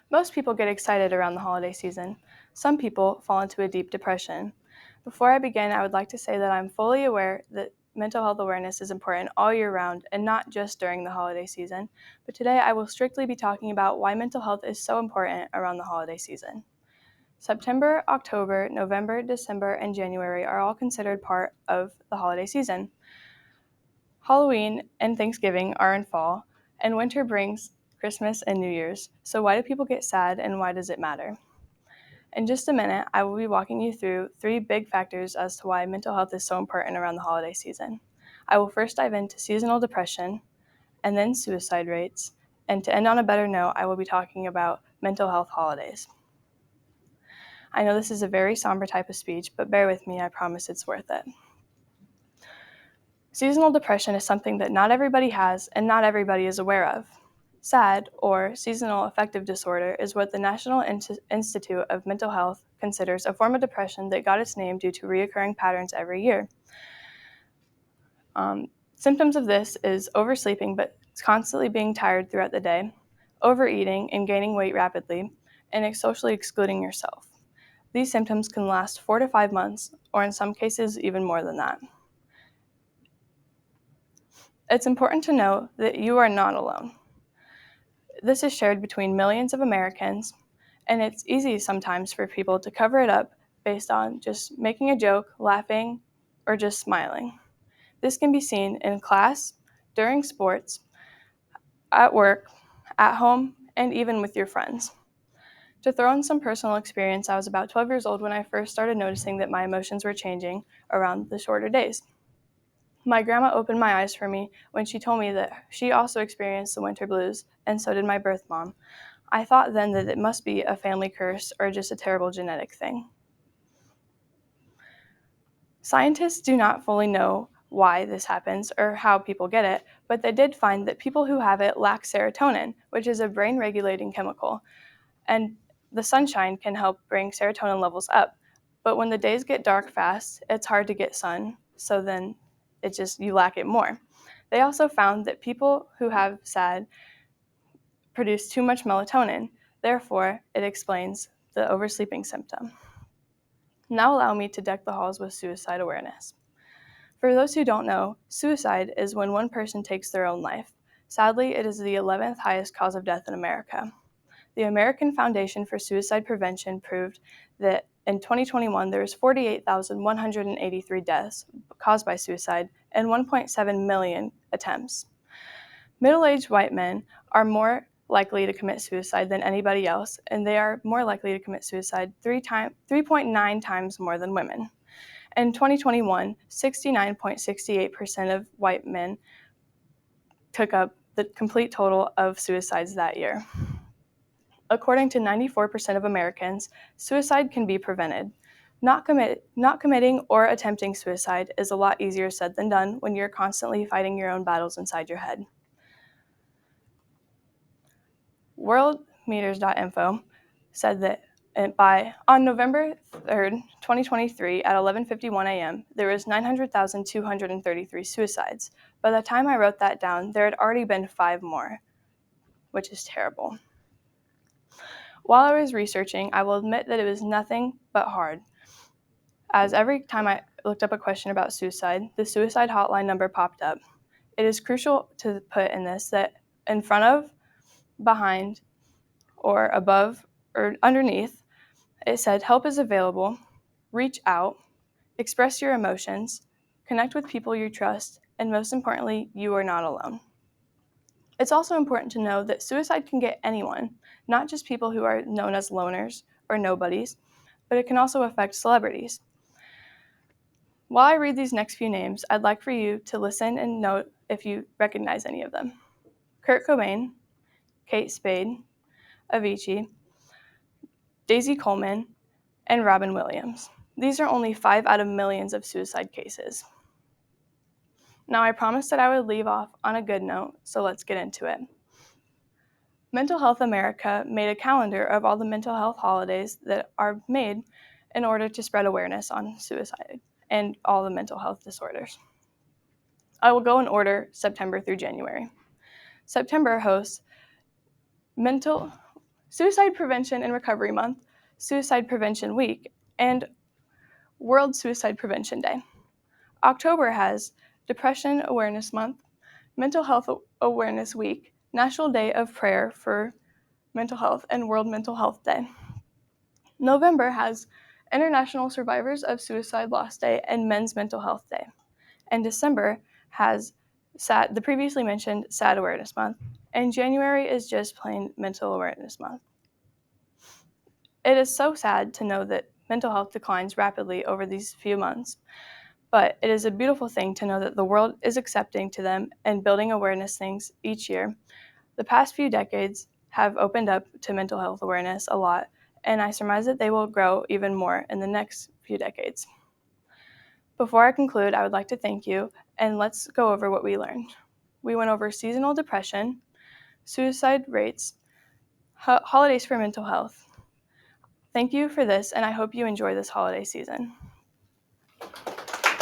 Most people get excited around the holiday season. Some people fall into a deep depression. Before I begin, I would like to say that I'm fully aware that mental health awareness is important all year round and not just during the holiday season, but today I will strictly be talking about why mental health is so important around the holiday season. September, October, November, December, and January are all considered part of the holiday season. Halloween and Thanksgiving are in fall, and winter brings Christmas and New Year's. So why do people get sad and why does it matter? In just a minute, I will be walking you through 3 big factors as to why mental health is so important around the holiday season. I will first dive into seasonal depression, and then suicide rates, and to end on a better note, I will be talking about mental health holidays. I know this is a very somber type of speech, but bear with me, I promise it's worth it. Seasonal depression is something that not everybody has and not everybody is aware of. S.A.D, or seasonal affective disorder, is what the National Institute of Mental Health considers a form of depression that got its name due to recurring patterns every year. Symptoms of this is oversleeping but constantly being tired throughout the day, overeating and gaining weight rapidly, and socially excluding yourself. These symptoms can last 4 to 5 months, or in some cases even more than that. It's important to know that you are not alone. This is shared between millions of Americans, and it's easy sometimes for people to cover it up based on just making a joke, laughing, or just smiling. This can be seen in class, during sports, at work, at home, and even with your friends. To throw in some personal experience, I was about 12 years old when I first started noticing that my emotions were changing around the shorter days. My grandma opened my eyes for me when she told me that she also experienced the winter blues, and so did my birth mom. I thought then that it must be a family curse or just a terrible genetic thing. Scientists do not fully know why this happens or how people get it, but they did find that people who have it lack serotonin, which is a brain-regulating chemical, and the sunshine can help bring serotonin levels up. But when the days get dark fast, it's hard to get sun, so then you lack it more. They also found that people who have S.A.D produce too much melatonin. Therefore, it explains the oversleeping symptom. Now allow me to deck the halls with suicide awareness. For those who don't know, suicide is when one person takes their own life. Sadly, it is the 11th highest cause of death in America. The American Foundation for Suicide Prevention proved that in 2021 there was 48,183 deaths caused by suicide and 1.7 million attempts. Middle-aged white men are more likely to commit suicide than anybody else, and they are more likely to commit suicide 3.9 times more than women. In 2021, 69.68% of white men took up the complete total of suicides that year. According to 94% of Americans, suicide can be prevented. Not committing or attempting suicide is a lot easier said than done when you're constantly fighting your own battles inside your head. Worldmeters.info said that on November 3rd, 2023, at 11:51 a.m., there was 900,233 suicides. By the time I wrote that down, there had already been 5 more, which is terrible. While I was researching, I will admit that it was nothing but hard, as every time I looked up a question about suicide, the suicide hotline number popped up. It is crucial to put in this that in front of, behind, or above, or underneath, it said help is available, reach out, express your emotions, connect with people you trust, and most importantly, you are not alone. It's also important to know that suicide can get anyone, not just people who are known as loners or nobodies, but it can also affect celebrities. While I read these next few names, I'd like for you to listen and note if you recognize any of them. Kurt Cobain, Kate Spade, Avicii, Daisy Coleman, and Robin Williams. These are only 5 out of millions of suicide cases. Now, I promised that I would leave off on a good note, so let's get into it. Mental Health America made a calendar of all the mental health holidays that are made in order to spread awareness on suicide and all the mental health disorders. I will go in order September through January. September hosts Suicide Prevention and Recovery Month, Suicide Prevention Week, and World Suicide Prevention Day. October has Depression Awareness Month, Mental Health Awareness Week, National Day of Prayer for Mental Health, and World Mental Health Day. November has International Survivors of Suicide Loss Day and Men's Mental Health Day. And December has S.A.D, the previously mentioned S.A.D Awareness Month, and January is just plain Mental Awareness Month. It is so sad to know that mental health declines rapidly over these few months, but it is a beautiful thing to know that the world is accepting to them and building awareness things each year. The past few decades have opened up to mental health awareness a lot, and I surmise that they will grow even more in the next few decades. Before I conclude, I would like to thank you, and let's go over what we learned. We went over seasonal depression, suicide rates, holidays for mental health. Thank you for this, and I hope you enjoy this holiday season.